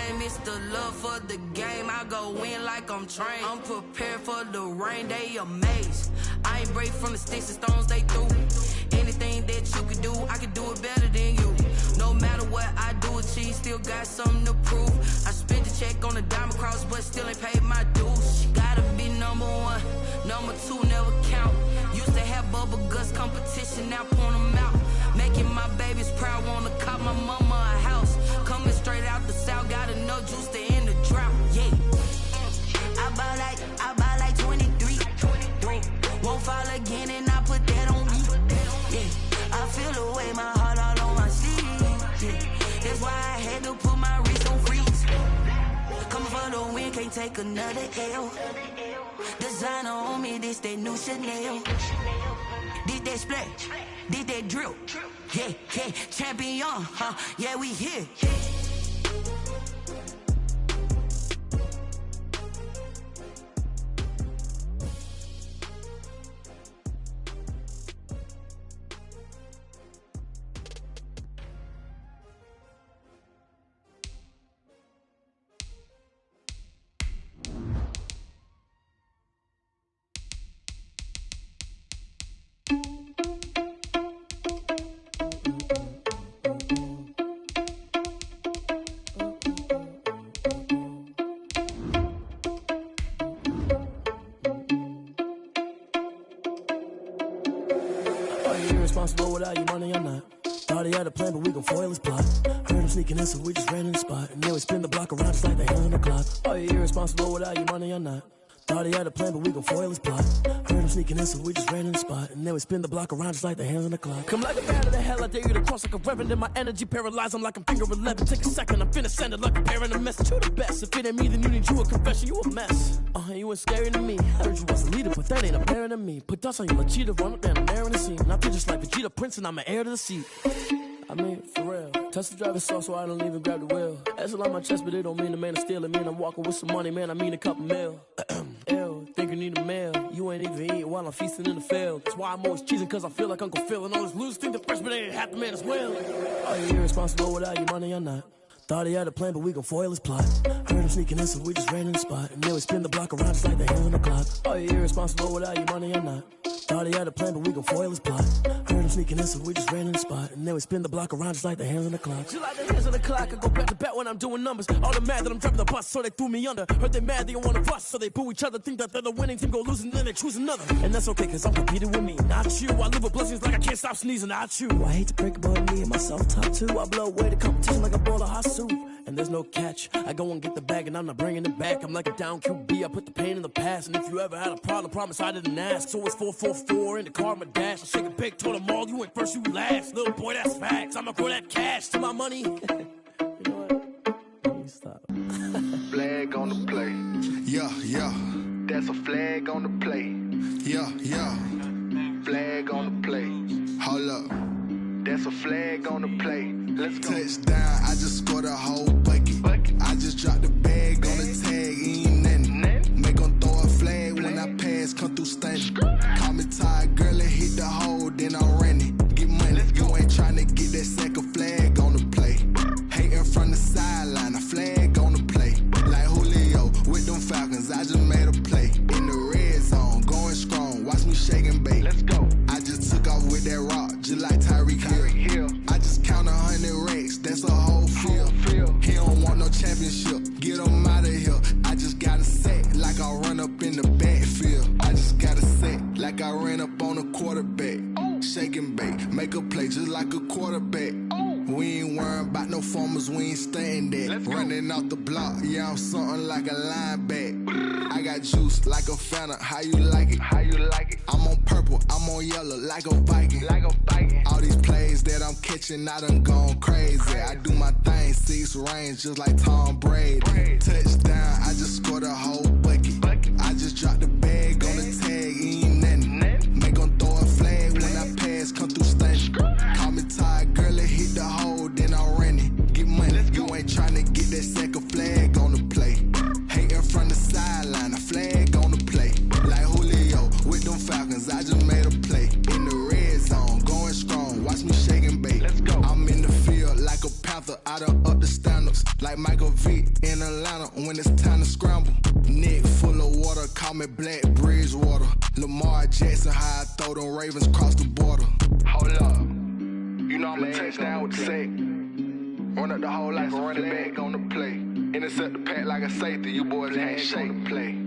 fame, it's the love for the game. I go in like I'm trained. I'm prepared for the rain, they amazed. I ain't brave from the sticks and stones they threw. Anything that you can do, I can do it better than you. No matter what I do, achieve, still got something to prove. I spent the check on the diamond cross, but still ain't paid my dues. Gotta be number one, number two never count. Used to have bubble guts competition, now point them out. Making my babies proud, wanna cop my mama a house. Coming straight out the south, got enough juice to end the drought. Yeah, I buy like 23. Won't fall again, and I put that on me. Yeah, I feel the way, my heart all on my sleeve. Yeah, that's why I had to put my wrist on freeze. Coming for the win, can't take another L. Designer on me, this that new Chanel. Did that splash, did that drill. Yeah, yeah, champion, huh? Yeah, we here. Responsible without your money, I'm not. Thought he had a plan, but we gon' foil his plot. Heard him sneaking in, so we just ran in the spot. And then we spin the block around just like the hands on the clock. Oh, you're irresponsible without your money, I'm not. Thought he had a plan, but we gon' foil his plot. Heard him sneaking in, so we just ran in the spot. And then we spin the block around just like the hands on the clock. Come like a bat of the hell, I dare you to cross like a reverend. And my energy paralyzed, I'm like I'm finger 11. Take a second, I'm finna send it like a parent, a message. You the best, if it ain't me, then you need you a confession. You a mess, you ain't scary to me. Heard you was a leader, but that ain't apparent to me. Put dust on you, Cheetah, run up down the air in the scene. And I feel just like Vegeta Prince, and I'm an heir to the seat. I mean, for real. Touch the driver's sauce so I don't even grab the wheel. That's on my chest, but it don't mean the man is stealing. Mean I'm walking with some money, man, I mean a couple mil. Ew, think you need a meal. You ain't even eating while I'm feasting in the field. That's why I'm always cheesing, cause I feel like Uncle Phil. And all those losers think the freshman ain't half the man as well. Are you irresponsible without your money or not? Thought he had a plan, but we gon' foil his plot. Heard him sneaking in, so we just ran in the spot. And then we spin the block around just like the hands on the clock. Are you irresponsible without your money or not? Thought he had a plan, but we gon' foil his plot. Heard him sneaking in, so we just ran in the spot. And then we spin the block around just like the hands on the clock. Just like the hands on the clock, I go back to back when I'm doing numbers. All the mad that I'm driving the bus, so they threw me under. Heard they mad, they don't wanna bust, so they boo each other. Think that they're the winning team, go losing, then they choose another. And that's okay, cause I'm competing with me, not you. I live with blessings like I can't stop sneezing, not you. I hate to break it, but me and myself top two. I blow away the competition like a bowl of hot soup. And there's no catch, I go and get the bag and I'm not bringing it back. I'm like a down QB, I put the pain in the past. And if you ever had a problem, promise I didn't ask. So it's 444 in the car, my dash. I shake a big, told them all, you ain't first, you last. Little boy, that's facts, I'ma grow that cash to my money. You know what? Let me stop. Flag on the play. Yeah, yeah. That's a flag on the play. Yeah, yeah. Flag on the play. Hold up. That's a flag on the play. Let's go. Touchdown, I just scored a whole bucket. I just dropped the bag on the tag, ain't nothing. Make 'em throw a flag when I pass, come through stunning. Call me tired, girl, and hit the hole, then I'm running. Get money, you ain't tryna get that second flag on the play. Hating from the sideline, a flag on the play. Like Julio with them Falcons, I just made a play. In the red zone, going strong, watch me shake and bake. Let's go. I just took off with that rock, just like Tyreek Hill. I just count 100 racks, that's a whole field. He don't want no championship, get him out of here. I just got a set, like I run up in the backfield. I just got a set, like I ran up on a quarterback. Shake and bake, make a play just like a quarterback. We ain't worrying about no formers, we ain't staying there. Running off the block, yeah, I'm something like a linebacker. I got juice like a Fanta, how you like it? How you like it? I'm on purple, I'm on yellow, like a Viking. Like a Viking. All these plays that I'm catching, I done gone crazy. I do my thing, 6 range, just like Tom Brady. Touchdown, I just scored a whole bucket. I just dropped the bag on the tag, ain't nothing. Make 'em throw a flag when I pass, come through stunning. Call me tired, girl, and hit the hole, then I'm running. Get money, you ain't tryna get that second flag on the play. Hating from the sideline, a flag on the play. Like Julio with them Falcons, I just made a play. In the red zone, going strong, watch me shake and bake. Let's go. I'm in the field like a panther, I done up the standards. Like Michael V in Atlanta when it's time to scramble. Neck full of water, call me Black Bridgewater. Lamar Jackson, how I throw them Ravens across the border. Hold up. You know I'm a touchdown with the sack. Run up the whole life and running back on the play. Intercept the pack like a safety, you boys ain't shake the play.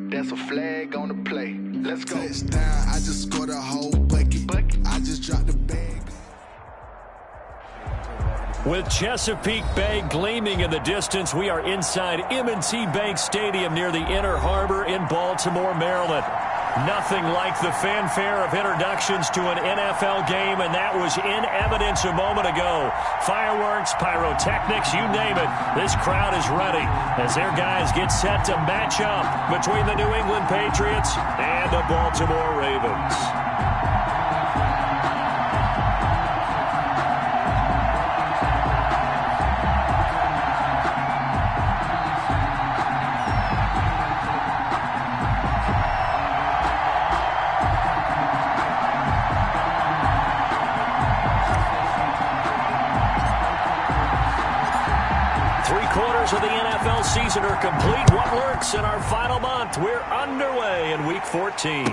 That's a flag on the play. Let's go. Touchdown, I just scored a whole bucket. I just dropped the bag. With Chesapeake Bay gleaming in the distance, we are inside M&T Bank Stadium near the Inner Harbor in Baltimore, Maryland. Nothing like the fanfare of introductions to an NFL game, and that was in evidence a moment ago. Fireworks, pyrotechnics, you name it. This crowd is ready as their guys get set to match up between the New England Patriots and the Baltimore Ravens. Of the NFL season are complete. What lurks in our final month? We're underway in Week 14.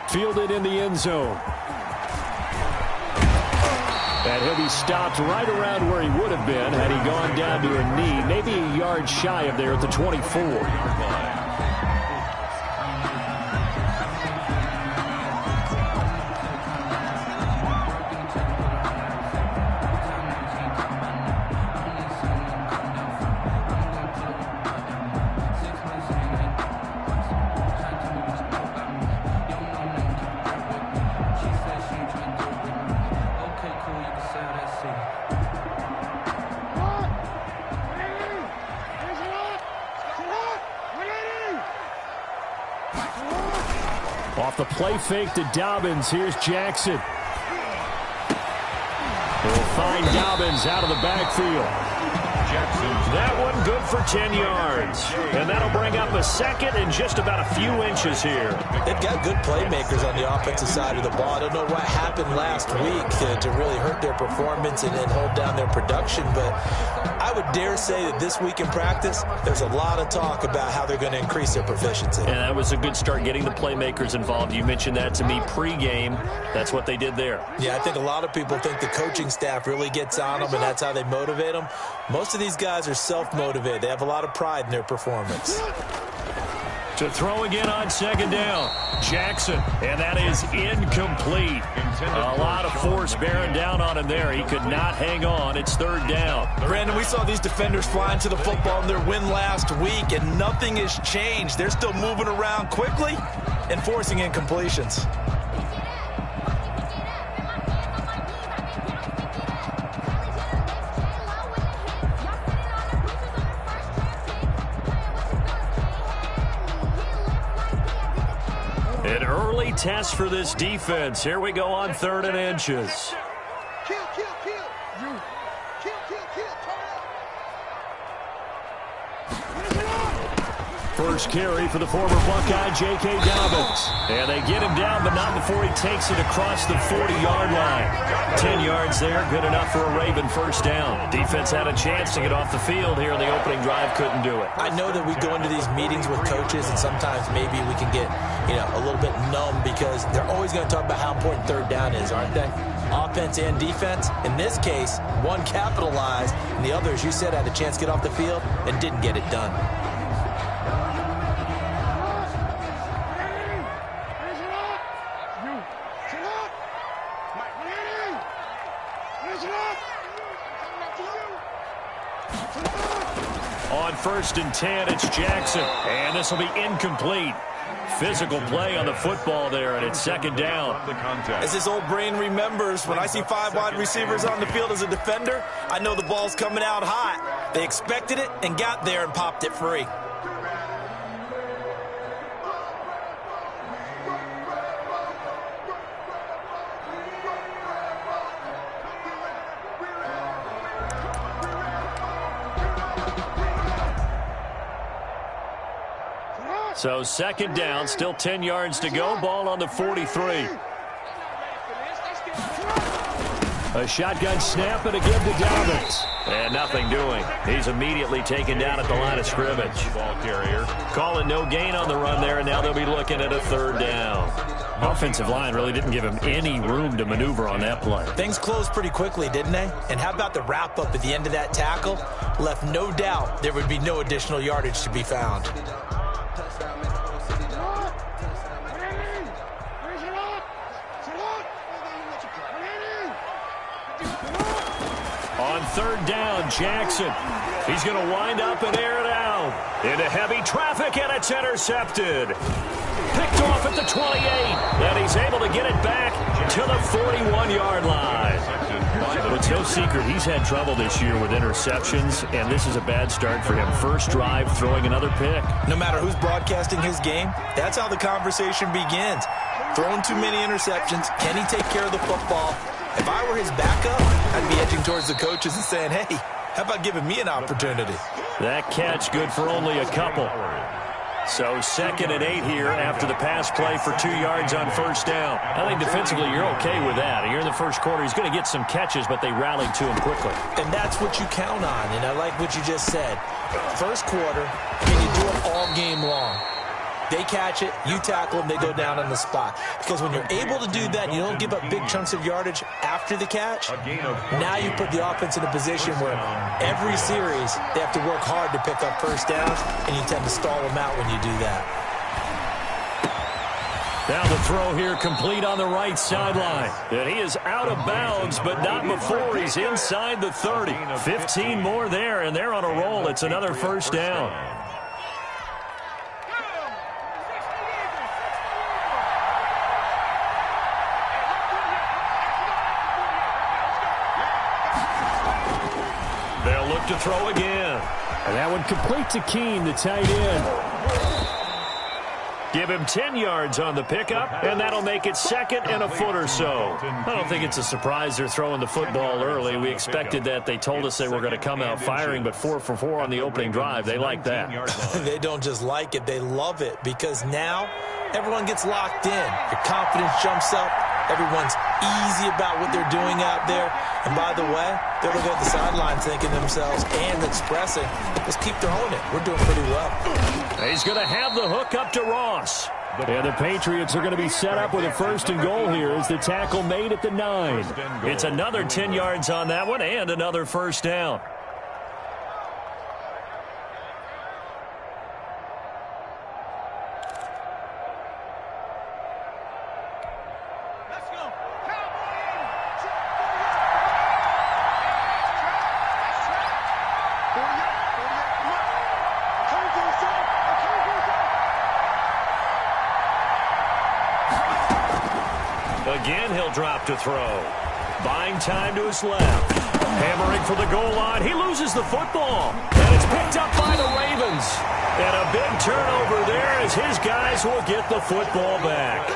Fielded in the end zone. And he'll be stopped right around where he would have been had he gone down to a knee, maybe a yard shy of there at the 24. Off the play fake to Dobbins. Here's Jackson. They'll find Dobbins out of the backfield. That one good for 10 yards. And that'll bring up a second and just about a few inches here. They've got good playmakers on the offensive side of the ball. I don't know what happened last week to really hurt their performance and hold down their production, but I would dare say that this week in practice, there's a lot of talk about how they're going to increase their proficiency. And that was a good start, getting the playmakers involved. You mentioned that to me pregame. That's what they did there. Yeah, I think a lot of people think the coaching staff really gets on them, and that's how they motivate them. Most of these guys are self-motivated. They have a lot of pride in their performance. To throw again on second down, Jackson, and that is incomplete. A lot of force bearing down on him there. He could not hang on. It's third down. Brandon, we saw these defenders flying to the football in their win last week, and nothing has changed. They're still moving around quickly and forcing incompletions. An early test for this defense. Here we go on 3rd and inches. First carry for the former Buckeye, J.K. Dobbins. And they get him down, but not before he takes it across the 40-yard line. 10 yards there, good enough for a Raven first down. Defense had a chance to get off the field here in the opening drive, couldn't do it. I know that we go into these meetings with coaches, and sometimes maybe we can get, a little bit numb because they're always going to talk about how important third down is, aren't they? Offense and defense. In this case, one capitalized, and the other, as you said, had a chance to get off the field and didn't get it done. On 1st and 10, it's Jackson, and this will be incomplete. Physical play on the football there, and it's second down. As his old brain remembers, when I see 5 wide receivers on the field as a defender, I know the ball's coming out hot. They expected it and got there and popped it free. So second down, still 10 yards to go. Ball on the 43. A shotgun snap and again to Dobbins. And nothing doing. He's immediately taken down at the line of scrimmage. Ball carrier. Calling no gain on the run there, and now they'll be looking at a third down. Offensive line really didn't give him any room to maneuver on that play. Things closed pretty quickly, didn't they? And how about the wrap-up at the end of that tackle? Left no doubt there would be no additional yardage to be found. On third down, Jackson. He's going to wind up and air it out. Into heavy traffic, and it's intercepted. Picked off at the 28, and he's able to get it back to the 41-yard line. It's no secret he's had trouble this year with interceptions, and this is a bad start for him. First drive, throwing another pick. No matter who's broadcasting his game, that's how the conversation begins. Throwing too many interceptions. Can he take care of the football? If I were his backup, I'd be edging towards the coaches and saying, hey, how about giving me an opportunity? That catch good for only a couple. So 2nd and 8 here after the pass play for 2 yards on first down. I think defensively you're okay with that. You're in the first quarter. He's going to get some catches, but they rallied to him quickly. And that's what you count on, and I like what you just said. First quarter, can you do it all game long? They catch it, you tackle them, they go down on the spot. Because when you're able to do that, you don't give up big chunks of yardage after the catch. Now you put the offense in a position where every series they have to work hard to pick up first downs, and you tend to stall them out when you do that. Now the throw here complete on the right sideline. And he is out of bounds, but not before he's inside the 30. 15 more there, and they're on a roll. It's another first down. They'll look to throw again. And that one complete to Keene, the tight end. Give him 10 yards on the pickup, and that'll make it 2nd and a foot or so. I don't think it's a surprise they're throwing the football early. We expected that. They told us they were going to come out firing, but 4 for 4 on the opening drive. They like that. They don't just like it, they love it, because now everyone gets locked in. Your confidence jumps up. Everyone's easy about what they're doing out there. And by the way, they're looking at the sideline thinking themselves and expressing, let's keep throwing it. We're doing pretty well. He's going to have the hook up to Ross. And the Patriots are going to be set up with a 1st and goal here as the tackle made at the 9. It's another 10 yards on that one and another first down. Again, he'll drop to throw. Buying time to his left. Hammering for the goal line. He loses the football. And it's picked up by the Ravens. And a big turnover there as his guys will get the football back.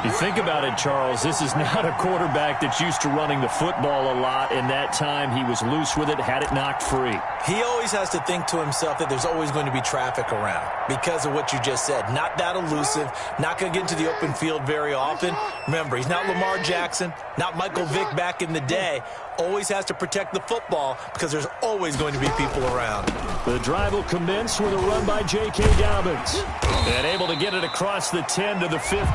You think about it, Charles, this is not a quarterback that's used to running the football a lot. In that time, he was loose with it, had it knocked free. He always has to think to himself that there's always going to be traffic around because of what you just said. Not that elusive, not going to get into the open field very often. Remember, he's not Lamar Jackson, not Michael Vick back in the day. Always has to protect the football because there's always going to be people around. The drive will commence with a run by J.K. Dobbins. And able to get it across the 10 to the 15.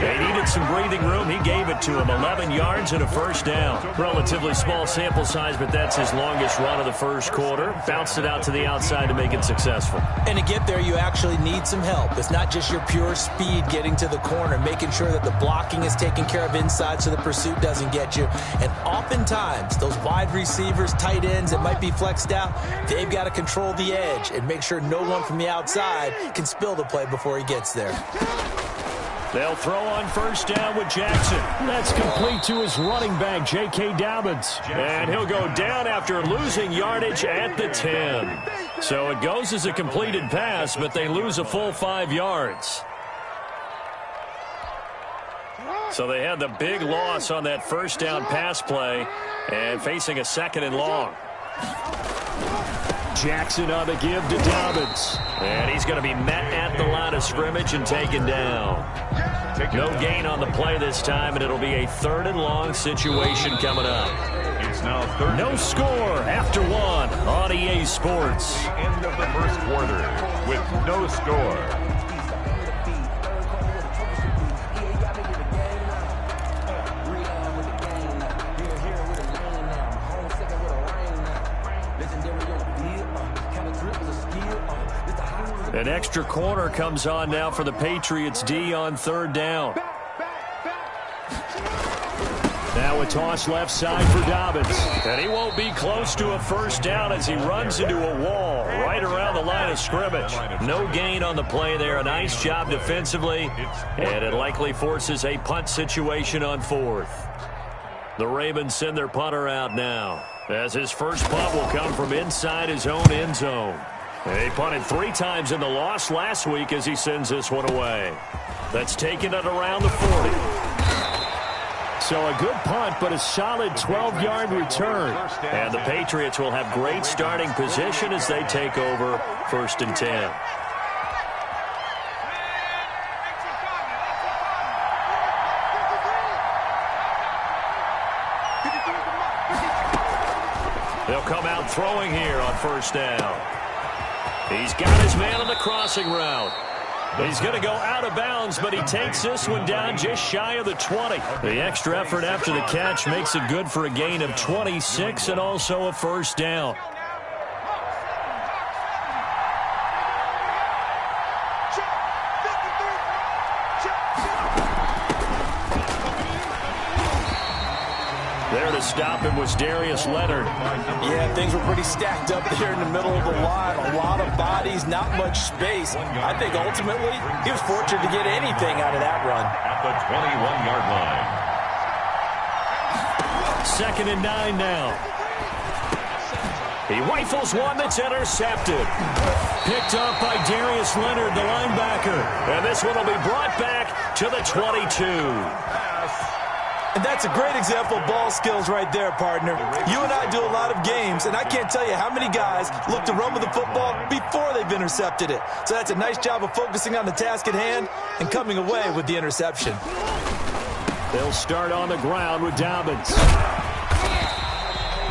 They needed some breathing room. He gave it to him. 11 yards and a first down. Relatively small sample size, but that's his longest run of the first quarter. Bounced it out to the outside to make it successful. And to get there, you actually need some help. It's not just your pure speed getting to the corner, making sure that the blocking is taken care of inside so the pursuit doesn't get you. And oftentimes, those wide receivers, tight ends that might be flexed out, they've got to control the edge and make sure no one from the outside can spill the play before he gets there. They'll throw on first down with Jackson. That's complete to his running back, J.K. Dobbins. And he'll go down after losing yardage at the 10. So it goes as a completed pass, but they lose a full 5 yards. So they had the big loss on that first down pass play and facing a 2nd and long. Jackson on the give to Dobbins. And he's going to be met at the line of scrimmage and taken down. No gain on the play this time, and it'll be a 3rd and long situation coming up. It's now third. No score after one on EA Sports. The end of the first quarter with no score. An extra corner comes on now for the Patriots D on third down. Now a toss left side for Dobbins. And he won't be close to a first down as he runs into a wall right around the line of scrimmage. No gain on the play there. A nice job defensively. And it likely forces a punt situation on fourth. The Ravens send their punter out now, as his first punt will come from inside his own end zone. He punted 3 times in the loss last week as he sends this one away. That's taken it around the 40. So a good punt, but a solid 12-yard return. And the Patriots will have great starting position as they take over 1st and 10. They'll come out throwing here on 1st down. He's got his man on the crossing route. He's going to go out of bounds, but he takes this one down just shy of the 20. The extra effort after the catch makes it good for a gain of 26 and also a first down. There to stop him was Darius Leonard. Yeah, things were pretty stacked up there in the middle of the line. A lot of bodies, not much space. I think ultimately he was fortunate to get anything out of that run. At the 21-yard line. 2nd and 9 now. He rifles one that's intercepted. Picked up by Darius Leonard, the linebacker. And this one will be brought back to the 22. And that's a great example of ball skills right there, partner. You and I do a lot of games, and I can't tell you how many guys look to run with the football before they've intercepted it. So that's a nice job of focusing on the task at hand and coming away with the interception. They'll start on the ground with Dobbins.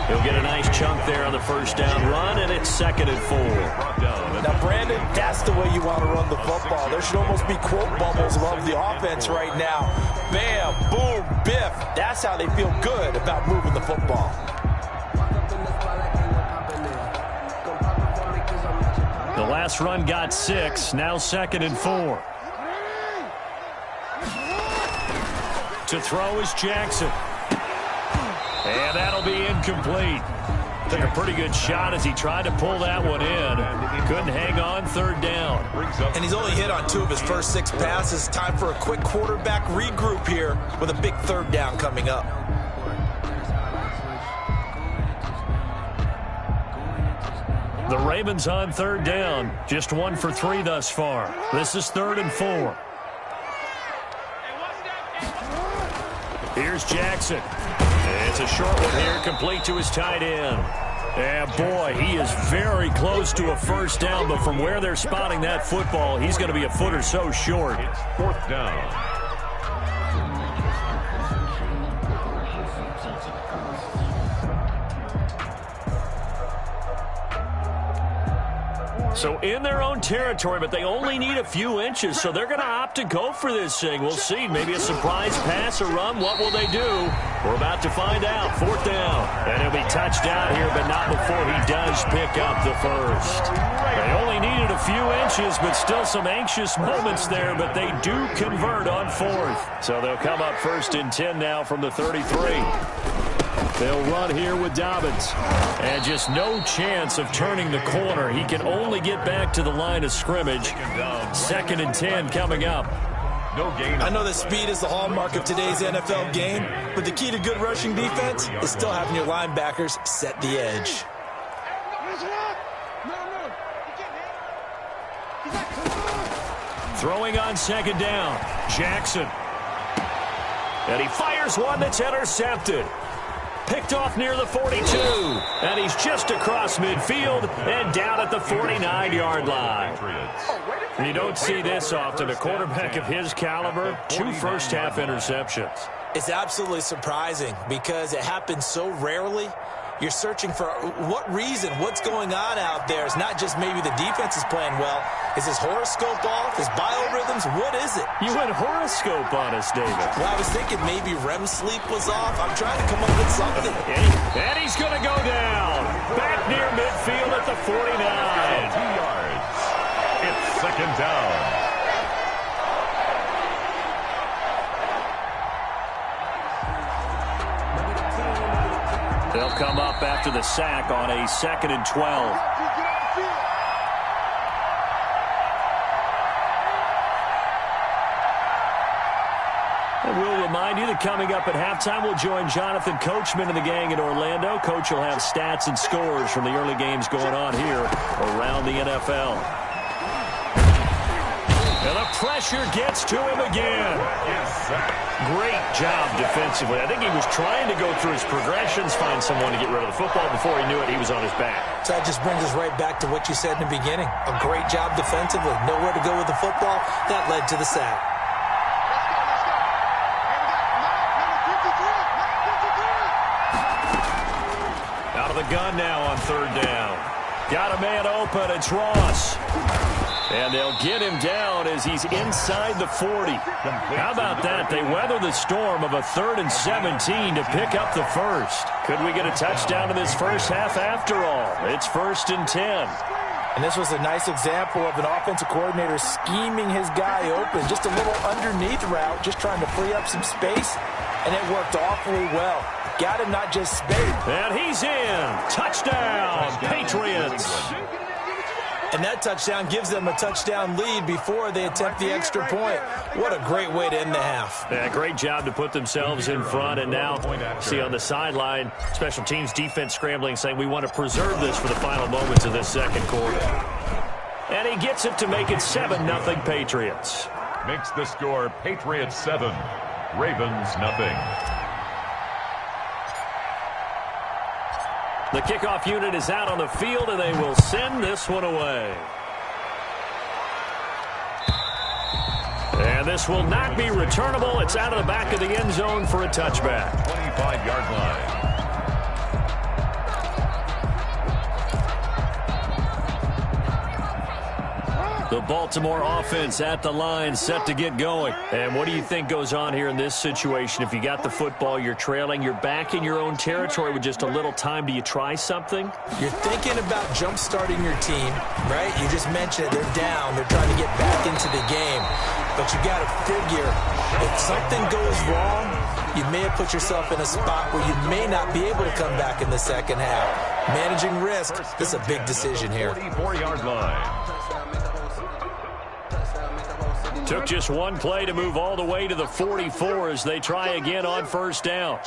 He'll get a nice chunk there on the first down run, and it's 2nd and 4. Now, Brandon, that's the way you want to run the football. There should almost be quote bubbles above the offense right now. Bam, boom, biff. That's how they feel good about moving the football. The last run got 6, now 2nd and 4. To throw is Jackson. And that'll be incomplete. Took a pretty good shot as he tried to pull that one in. Couldn't hang on 3rd down. And he's only hit on 2 of his first 6 passes. Time for a quick quarterback regroup here with a big 3rd down coming up. The Ravens on 3rd down. Just 1 for 3 thus far. This is 3rd and 4. Here's Jackson. It's a short one here, complete to his tight end. And boy, he is very close to a first down, but from where they're spotting that football, he's going to be a foot or so short. It's 4th down. So in their own territory, but they only need a few inches, so they're going to opt to go for this thing. We'll see. Maybe a surprise pass or run. What will they do? We're about to find out. 4th down. And he'll be touched down here, but not before he does pick up the first. They only needed a few inches, but still some anxious moments there, but they do convert on 4th. So they'll come up 1st and 10 now from the 33. They'll run here with Dobbins. And just no chance of turning the corner. He can only get back to the line of scrimmage. 2nd and 10 coming up. No gain. I know that speed is the hallmark of today's NFL game, but the key to good rushing defense is still having your linebackers set the edge. Throwing on 2nd down. Jackson. And he fires one that's intercepted. Picked off near the 42. And he's just across midfield and down at the 49-yard line. You don't see this often. A quarterback of his caliber, 2 first-half interceptions. It's absolutely surprising because it happens so rarely. You're searching for what reason, what's going on out there. It's not just maybe the defense is playing well. Is his horoscope off? His biorhythms? What is it? You went horoscope on us, David. Well, I was thinking maybe REM sleep was off. I'm trying to come up with something. And he's going to go down. Back near midfield at the 49. 2 yards. It's second down. They'll come up after the sack on a 2nd and 12. And we'll remind you that coming up at halftime, we'll join Jonathan Coachman and the gang in Orlando. Coach will have stats and scores from the early games going on here around the NFL. And the pressure gets to him again. Great job defensively. I think he was trying to go through his progressions, find someone to get rid of the football. Before he knew it, he was on his back. So that just brings us right back to what you said in the beginning. A great job defensively. Nowhere to go with the football. That led to the sack. Out of the gun now on 3rd down. Got a man open. It's Ross. And they'll get him down as he's inside the 40. How about that? They weather the storm of a 3rd and 17 to pick up the first. Could we get a touchdown in this first half after all? It's 1st and 10. And this was a nice example of an offensive coordinator scheming his guy open. Just a little underneath route, just trying to free up some space. And it worked awfully well. Got him not just space. And he's in. Touchdown, Patriots. And that touchdown gives them a touchdown lead before they attempt the extra point. What a great way to end the half. Yeah, great job to put themselves in front. And now, see on the sideline, special teams defense scrambling, saying we want to preserve this for the final moments of this second quarter. And he gets it to make it 7-0 Patriots. Makes the score Patriots 7, Ravens nothing. The kickoff unit is out on the field, and they will send this one away. And this will not be returnable. It's out of the back of the end zone for a touchback. 25-yard line. The Baltimore offense at the line, set to get going. And what do you think goes on here in this situation? If you got the football, you're trailing, you're back in your own territory with just a little time. Do you try something? You're thinking about jump-starting your team, right? You just mentioned it. They're down. They're trying to get back into the game. But you got to figure, if something goes wrong, you may have put yourself in a spot where you may not be able to come back in the second half. Managing risk, this is a big decision here. 44-yard line. Took just one play to move all the way to the 44 as they try again on 1st down.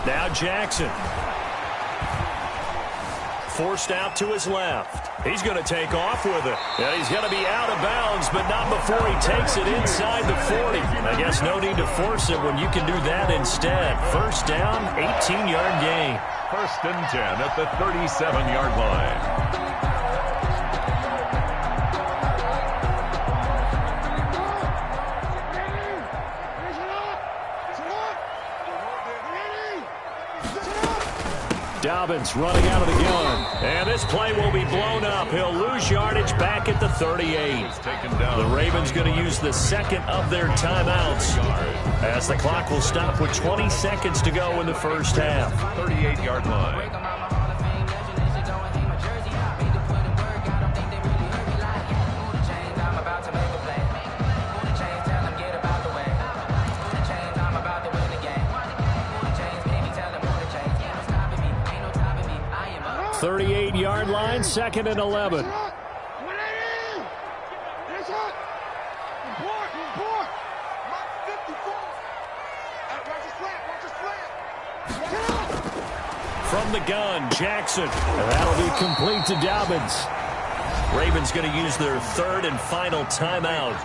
Now Jackson. Forced out to his left. He's going to take off with it. And he's going to be out of bounds, but not before he takes it inside the 40. I guess no need to force it when you can do that instead. 1st down, 18-yard gain. 1st and 10 at the 37-yard line. Dobbins running out of the gun. And this play will be blown up. He'll lose yardage back at the 38. The Ravens going to use the 2nd of their timeouts as the clock will stop with 20 seconds to go in the first half. 38-yard line. Yard line, 2nd and 11. From the gun, Jackson. And that'll be complete to Dobbins. Ravens going to use their 3rd and final timeout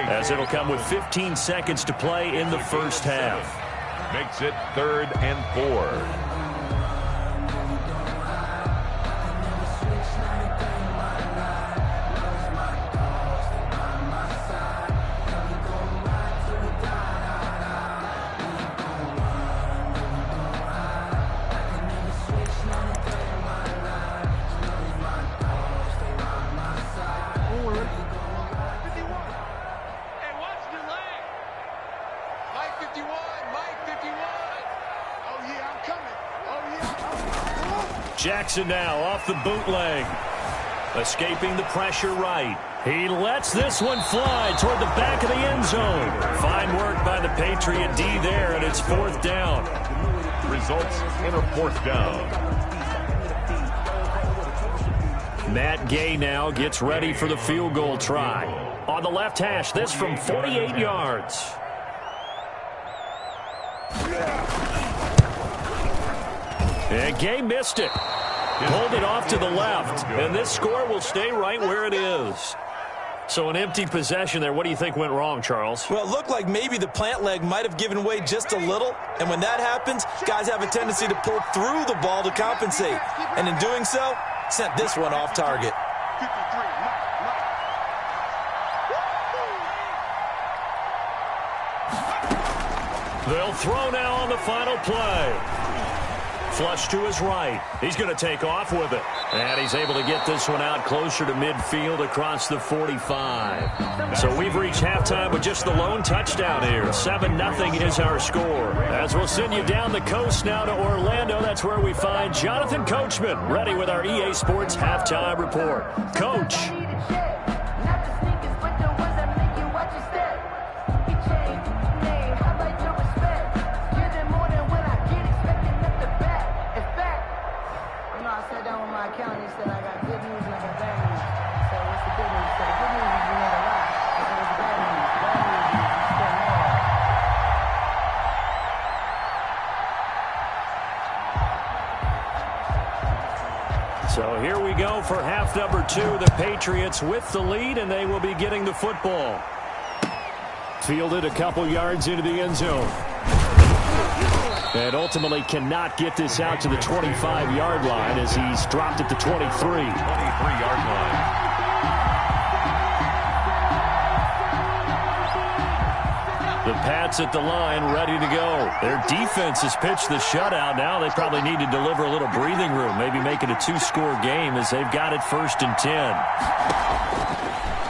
as it'll come with 15 seconds to play in the first half. Makes it 3rd and 4. Jackson now off the bootleg. Escaping the pressure right. He lets this one fly toward the back of the end zone. Fine work by the Patriot D there, and it's 4th down. Results in a 4th down. Matt Gay now gets ready for the field goal try. On the left hash, this from 48 yards. And Gay missed it. Pulled it off to the left. And this score will stay right where it is. So an empty possession there. What do you think went wrong, Charles? Well, it looked like maybe the plant leg might have given way just a little. And when that happens, guys have a tendency to pull through the ball to compensate. And in doing so, sent this one off target. They'll throw now on the final play. Flush to his right. He's going to take off with it. And he's able to get this one out closer to midfield across the 45. So we've reached halftime with just the lone touchdown here. 7-0 is our score. As we'll send you down the coast now to Orlando, that's where we find Jonathan Coachman ready with our EA Sports halftime report. Coach. So here we go for half number 2. The Patriots with the lead, and they will be getting the football. Fielded a couple yards into the end zone. And ultimately cannot get this out to the 25-yard line as he's dropped at the 23. 23-yard line. The Pats at the line, ready to go. Their defense has pitched the shutout. Now they probably need to deliver a little breathing room, maybe make it a 2-score game as they've got it 1st and 10.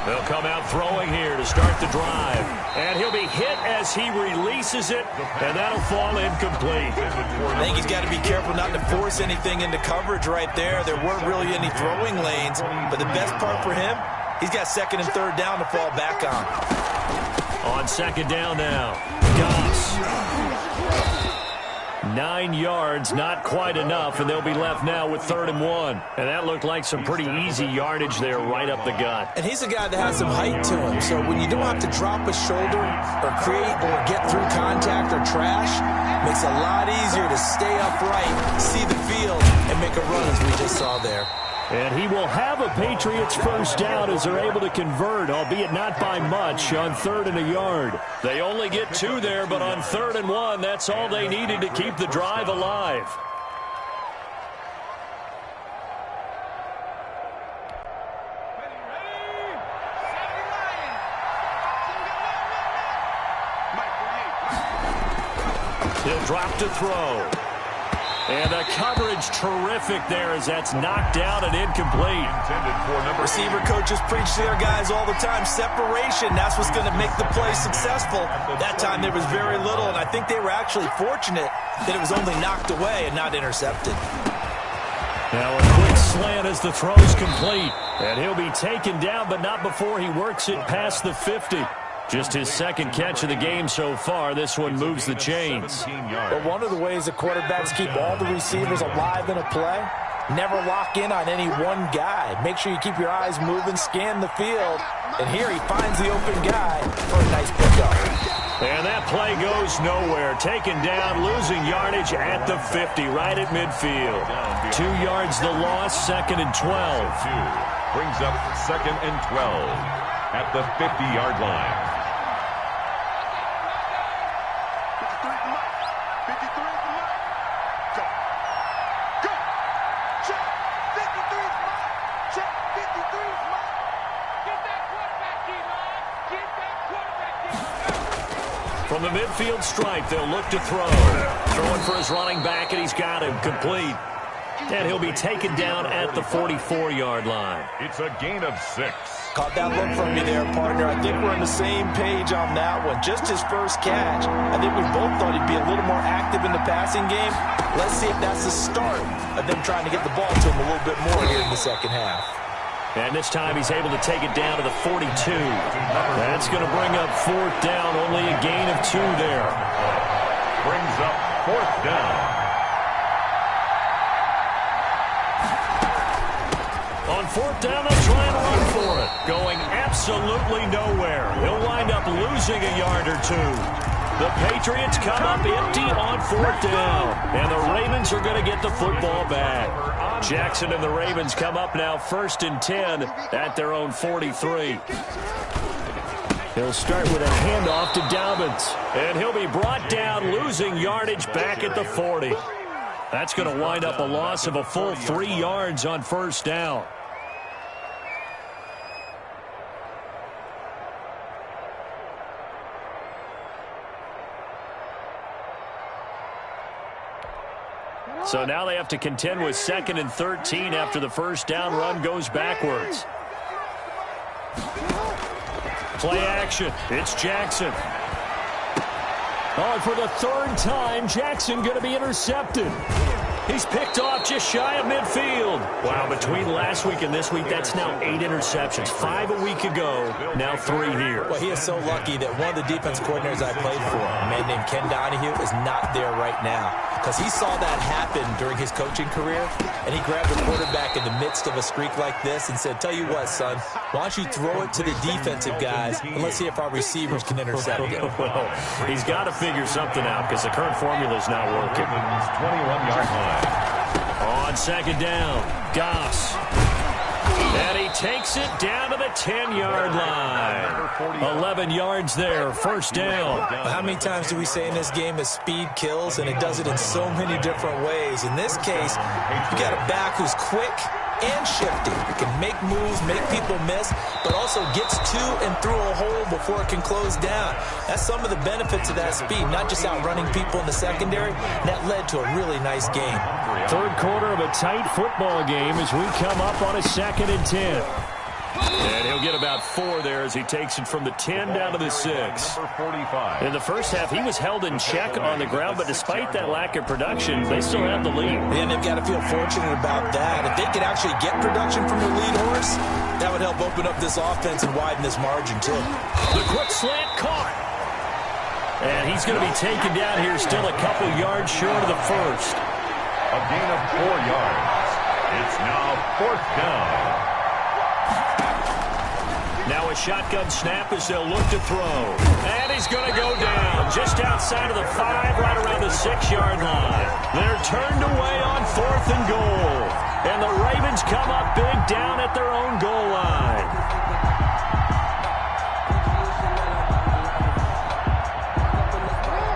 They'll come out throwing here to start the drive. And he'll be hit as he releases it, and that'll fall incomplete. I think he's got to be careful not to force anything into coverage right there. There weren't really any throwing lanes, but the best part for him, he's got 2nd and 3rd down to fall back on. On 2nd down now, Goss. 9 yards, not quite enough, and they'll be left now with 3rd and 1. And that looked like some pretty easy yardage there right up the gut. And he's a guy that has some height to him, so when you don't have to drop a shoulder or create or get through contact or trash, makes it a lot easier to stay upright, see the field, and make a run as we just saw there. And he will have a Patriots 1st down as they're able to convert, albeit not by much, on 3rd and a yard. They only get 2 there, but on 3rd and 1, that's all they needed to keep the drive alive. He'll drop to throw. And the coverage terrific there as that's knocked down and incomplete. Receiver coaches preach to their guys all the time. Separation, that's what's going to make the play successful. That time there was very little, and I think they were actually fortunate that it was only knocked away and not intercepted. Now a quick slant as the throw's complete. And he'll be taken down, but not before he works it past the 50. Just his 2nd catch of the game so far. This one moves the chains. But one of the ways the quarterbacks keep all the receivers alive in a play, never lock in on any one guy. Make sure you keep your eyes moving, scan the field. And here he finds the open guy for a nice pickup. And that play goes nowhere. Taken down, losing yardage at the 50, right at midfield. 2 yards the loss, 2nd and 12. Brings up 2nd and 12 at the 50-yard line. From the midfield stripe, they'll look to throw. Throwing for his running back, and he's got him complete. And he'll be taken down at the 44-yard line. It's a gain of 6. Caught that look from me there, partner. I think we're on the same page on that one. Just his first catch. I think we both thought he'd be a little more active in the passing game. Let's see if that's the start of them trying to get the ball to him a little bit more here in the second half. And this time he's able to take it down to the 42. That's going to bring up 4th down. Only a gain of 2 there. Brings up 4th down. On 4th down, they'll try and run for it. Going absolutely nowhere. He'll wind up losing a yard or 2. The Patriots come up empty on 4th down. And the Ravens are going to get the football back. Jackson and the Ravens come up now 1st and 10 at their own 43. He'll start with a handoff to Dobbins. And he'll be brought down, losing yardage back at the 40. That's going to wind up a loss of a full 3 yards on 1st down. So now they have to contend with 2nd and 13 after the 1st down run goes backwards. Play action. It's Jackson. Oh, and for the 3rd time, Jackson going to be intercepted. He's picked off just shy of midfield. Wow, between last week and this week, that's now 8 interceptions. 5 a week ago, now 3 here. Well, he is so lucky that one of the defense coordinators I played for, a man named Ken Donahue, is not there right now. Because he saw that happen during his coaching career, and he grabbed the quarterback in the midst of a streak like this and said, tell you what, son, why don't you throw it to the defensive guys, and let's see if our receivers can intercept it. Well, he's got to figure something out because the current formula is not working. 21-yard line. On 2nd down, Goss. And he takes it down to the 10-yard line. 11 yards there, 1st down. How many times do we say in this game that speed kills, and it does it in so many different ways? In this case, you got a back who's quick and shifty. It can make moves, make people miss, but also gets to and through a hole before it can close down. That's some of the benefits of that speed, not just outrunning people in the secondary. That led to a really nice game. 3rd quarter of a tight football game as we come up on a 2nd and 10. And he'll get about 4 there as he takes it from the 10 down to the 6. In the first half, he was held in check on the ground, but despite that lack of production, they still have the lead. And they've got to feel fortunate about that. If they could actually get production from their lead horse, that would help open up this offense and widen this margin, too. The quick slant caught. And he's going to be taken down here still a couple yards short of the 1st. A gain of 4 yards. It's now 4th down. Now a shotgun snap as they'll look to throw. And he's going to go down just outside of the 5, right around the 6-yard line. They're turned away on 4th and goal. And the Ravens come up big down at their own goal line.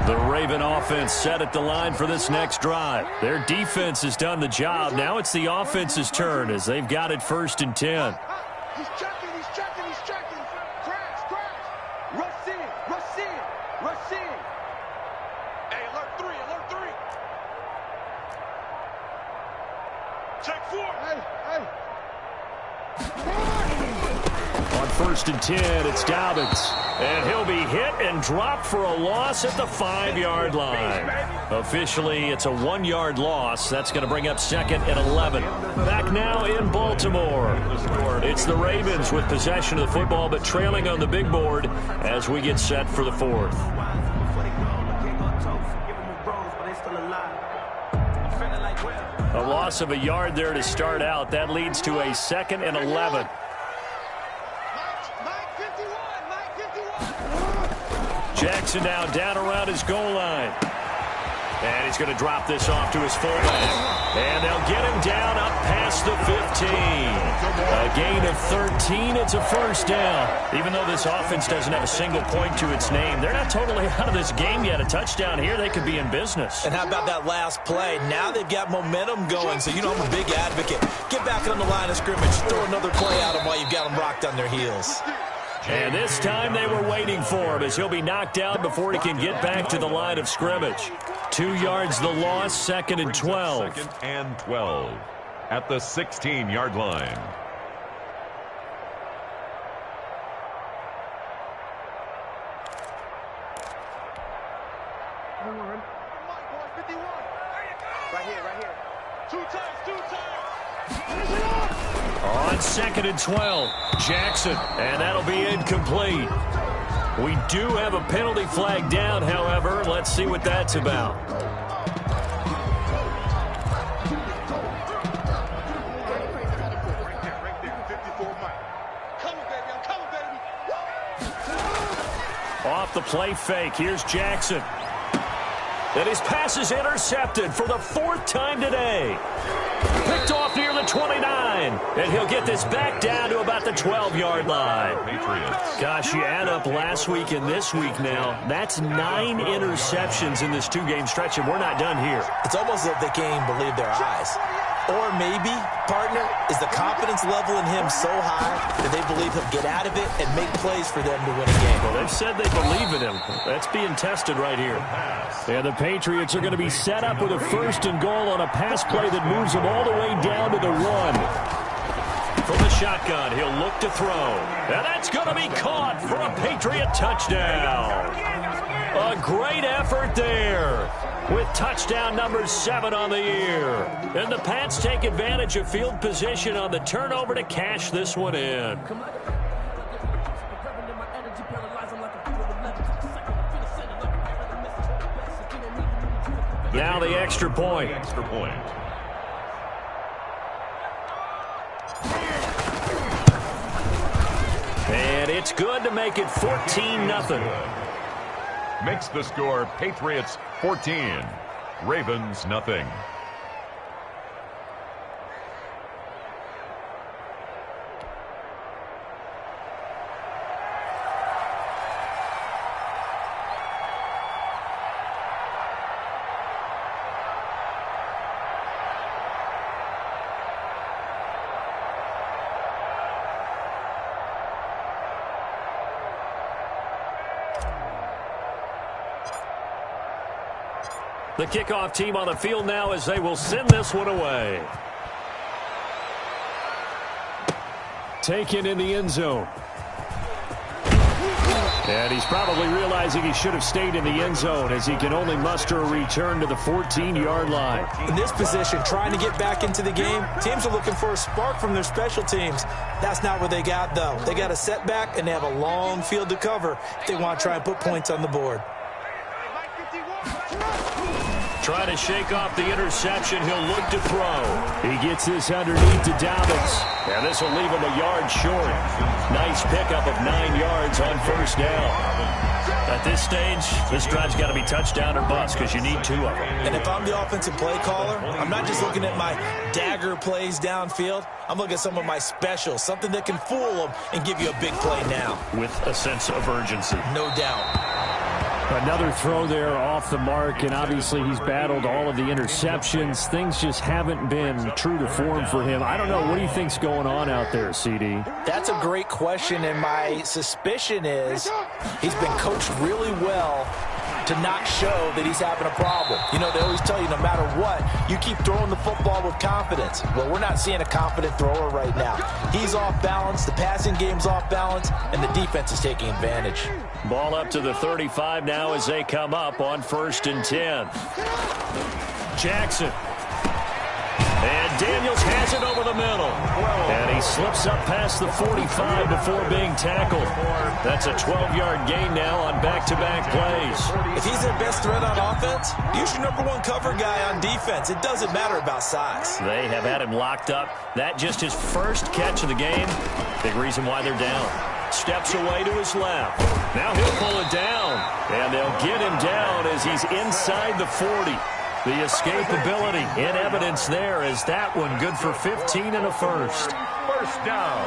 The Raven offense set at the line for this next drive. Their defense has done the job. Now it's the offense's turn as they've got it 1st and 10. He's checking. Crash. Rush in. Hey, alert 3. Check 4. Hey. On 1st and 10, it's Dobbins. And he'll be hit and dropped for a loss at the 5-yard line. Officially, it's a 1-yard loss. That's going to bring up 2nd and 11. Back now in Baltimore. It's the Ravens with possession of the football, but trailing on the big board as we get set for the 4th. A loss of a yard there to start out. That leads to a 2nd and 11. Jackson now down around his goal line. And he's going to drop this off to his fullback. And they'll get him down up past the 15. A gain of 13. It's a 1st down. Even though this offense doesn't have a single point to its name, they're not totally out of this game yet. A touchdown here, they could be in business. And how about that last play? Now they've got momentum going. So, I'm a big advocate. Get back on the line of scrimmage. Throw another play at them while you've got them rocked on their heels. And this time they were waiting for him as he'll be knocked down before he can get back to the line of scrimmage. 2 yards the loss, 2nd and 12. 2nd and 12 at the 16-yard line. Right here. 2 times. On 2nd and 12, Jackson, and that'll be incomplete. We do have a penalty flag down, however. Let's see what that's about. Right there. 54 Mike. Come on, baby. I'm coming, baby. Off the play fake, here's Jackson. And his pass is intercepted for the 4th time today. Picked off near the 29. And he'll get this back down to about the 12-yard line. Patriots. Gosh, you add up last week and this week now. That's 9 interceptions in this 2-game stretch, and we're not done here. It's almost as if they can't even believe their eyes. Or maybe, partner, is the confidence level in him so high that they believe he'll get out of it and make plays for them to win a game. Well, they've said they believe in him. That's being tested right here. And the Patriots are going to be set up with a 1st and goal on a pass play that moves them all the way down to the run. From the shotgun, he'll look to throw. And that's going to be caught for a Patriot touchdown. A great effort there, with touchdown number 7 on the year. And the Pats take advantage of field position on the turnover to cash this one in. Now the extra point. And it's good to make it 14-0. Makes the score Patriots 14, Ravens nothing. The kickoff team on the field now as they will send this one away. Taken in the end zone. And he's probably realizing he should have stayed in the end zone as he can only muster a return to the 14-yard line. In this position, trying to get back into the game, teams are looking for a spark from their special teams. That's not what they got, though. They got a setback, and they have a long field to cover if they want to try and put points on the board. Trying to shake off the interception. He'll look to throw. He gets this underneath to Dobbins. And this will leave him a yard short. Nice pickup of 9 yards on 1st down. At this stage, this drive's got to be touchdown or bust because you need 2 of them. And if I'm the offensive play caller, I'm not just looking at my dagger plays downfield. I'm looking at some of my specials, something that can fool them and give you a big play now. With a sense of urgency. No doubt. Another throw there off the mark, and obviously he's battled all of the interceptions. Things just haven't been true to form for him. I don't know. What do you think's going on out there, CD? That's a great question, and my suspicion is he's been coached really well to not show that he's having a problem. You know, they always tell you no matter what, you keep throwing the football with confidence. Well, we're not seeing a confident thrower right now. He's off balance, the passing game's off balance, and the defense is taking advantage. Ball up to the 35 now as they come up on 1st and 10. Jackson. And Daniels has it over the middle. And he slips up past the 45 before being tackled. That's a 12-yard gain now on back-to-back plays. If he's their best threat on offense, use your #1 cover guy on defense. It doesn't matter about size. They have had him locked up. That just his first catch of the game. Big reason why they're down. Steps away to his left. Now he'll pull it down. And they'll get him down as he's inside the 40. The escapability in evidence there as that one good for 15 and a first. First down.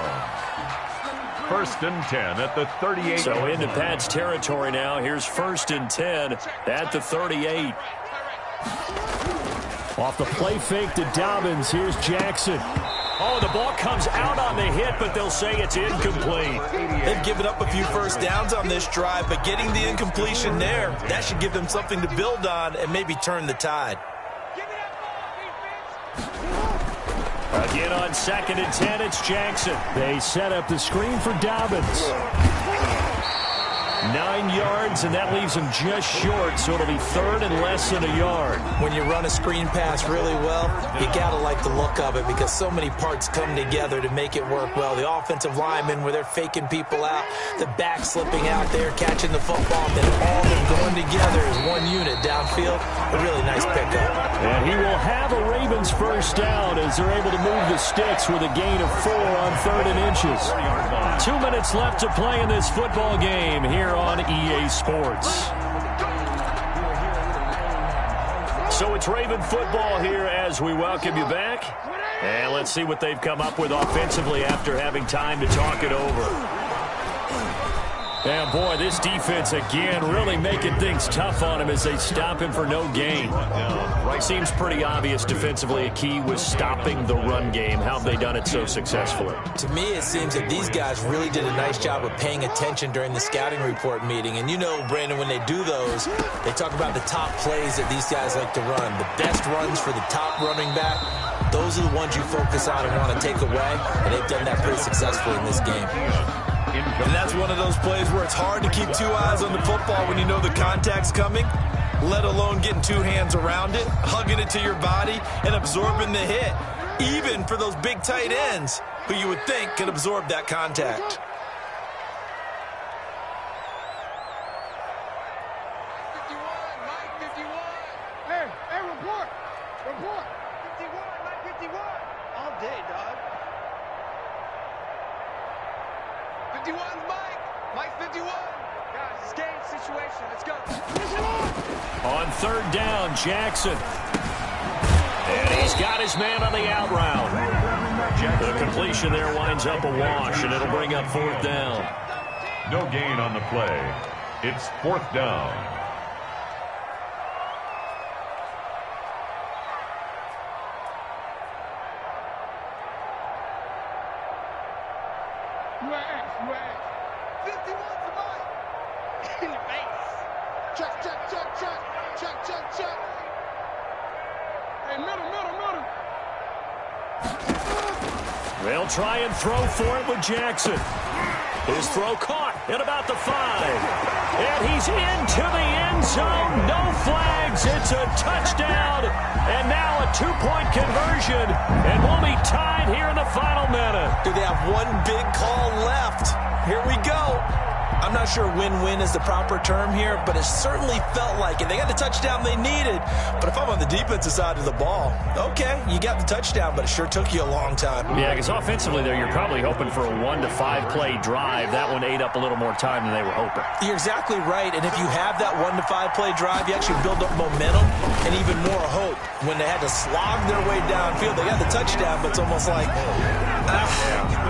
1st and 10 at the 38. So into Pat's territory now. Here's 1st and 10 at the 38. Off the play fake to Dobbins. Here's Jackson. Oh, the ball comes out on the hit, but they'll say it's incomplete. They've given up a few first downs on this drive, but getting the incompletion there, that should give them something to build on and maybe turn the tide. Again on 2nd and 10, it's Jackson. They set up the screen for Dobbins. 9 yards, and that leaves him just short, so it'll be 3rd and less than a yard. When you run a screen pass really well, you got to like the look of it because so many parts come together to make it work well. The offensive linemen, where they're faking people out, the back slipping out there, catching the football, then all of them going together as one unit downfield. A really nice pickup. And he will have a Ravens first down as they're able to move the sticks with a gain of 4 on 3rd and inches. 2 minutes left to play in this football game here on EA Sports. So it's Raven football here as we welcome you back. And let's see what they've come up with offensively after having time to talk it over. And boy, this defense again really making things tough on him as they stop him for no gain. Seems pretty obvious defensively a key was stopping the run game. How have they done it so successfully? To me, it seems that these guys really did a nice job of paying attention during the scouting report meeting. And you know, Brandon, when they do those, they talk about the top plays that these guys like to run. The best runs for the top running back, those are the ones you focus on and want to take away. And they've done that pretty successfully in this game. And that's one of those plays where it's hard to keep 2 eyes on the football when you know the contact's coming, let alone getting 2 hands around it, hugging it to your body, and absorbing the hit, even for those big tight ends who you would think could absorb that contact. Hey, report. 51, Mike 51. All day, dog. 51's Mike 51. Guys, it's game situation. Let's go. On 3rd down, Jackson. And he's got his man on the out route. The completion there winds up a wash, and it'll bring up 4th down. No gain on the play. It's 4th down. You ass. 51's Mike. In the face. Check. Hey, middle. They'll try and throw for it with Jackson. His throw caught at about the 5. And he's into the end zone. No flags. It's a touchdown. And now a 2-point conversion. And we'll be tied here in the final minute. Do they have one big call left? Here we go. I'm not sure win-win is the proper term here, but it certainly felt like it. They got the touchdown they needed, but if I'm on the defensive side of the ball, okay, you got the touchdown, but it sure took you a long time. Yeah, because offensively there, you're probably hoping for a 1 to 5 play drive. That one ate up a little more time than they were hoping. You're exactly right, and if you have that 1 to 5 play drive, you actually build up momentum and even more hope. When they had to slog their way downfield, they got the touchdown, but it's almost like,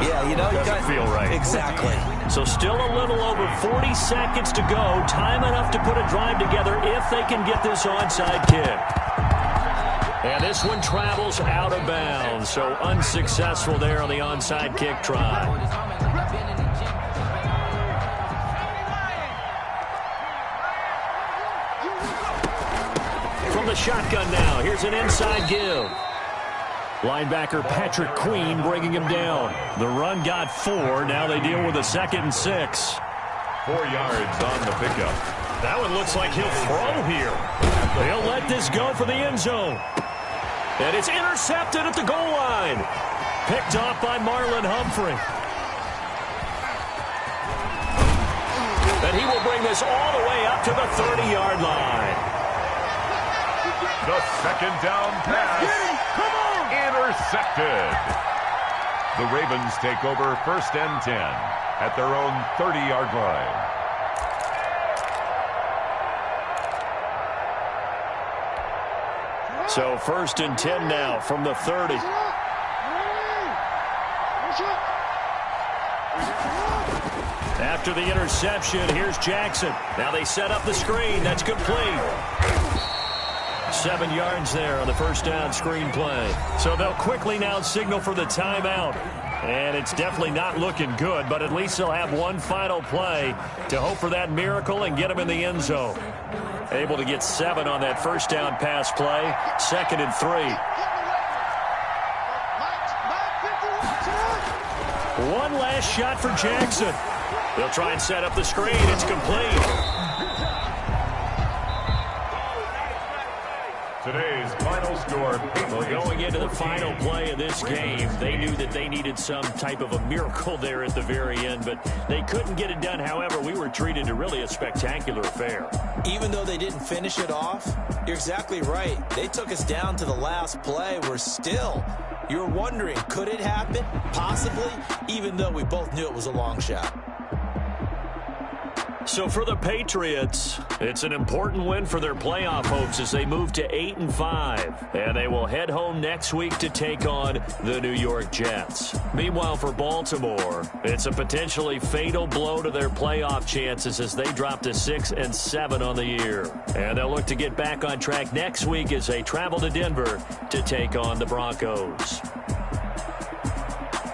yeah, you know, you doesn't feel right. Exactly. So still a little over 40 seconds to go. Time enough to put a drive together if they can get this onside kick. And this one travels out of bounds, so unsuccessful there on the onside kick try. From the shotgun now, here's an inside give. Linebacker Patrick Queen bringing him down. The run got 4. Now they deal with a 2nd and 6. 4 yards on the pickup. That one looks like he'll throw here. They'll let this go for the end zone. And it's intercepted at the goal line. Picked off by Marlon Humphrey. And he will bring this all the way up to the 30-yard line. The 2nd down pass. Intercepted. The Ravens take over 1st and 10 at their own 30-yard line. So 1st and 10 now from the 30. After the interception, here's Jackson. Now they set up the screen. That's complete. 7 yards there on the first down screen play. So they'll quickly now signal for the timeout. And it's definitely not looking good, but at least they'll have one final play to hope for that miracle and get them in the end zone. Able to get 7 on that first down pass play. 2nd and 3. One last shot for Jackson. They'll try and set up the screen. It's complete. Today's final score. Well, going into the final play of this game, they knew that they needed some type of a miracle there at the very end, but they couldn't get it done. However, we were treated to really a spectacular affair. Even though they didn't finish it off, you're exactly right. They took us down to the last play. You're wondering, could it happen? Possibly, even though we both knew it was a long shot. So for the Patriots, it's an important win for their playoff hopes as they move to 8-5. And they will head home next week to take on the New York Jets. Meanwhile, for Baltimore, it's a potentially fatal blow to their playoff chances as they drop to 6-7 on the year. And they'll look to get back on track next week as they travel to Denver to take on the Broncos.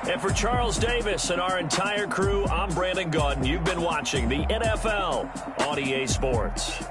And for Charles Davis and our entire crew, I'm Brandon Gaudin. You've been watching the NFL on EA Sports.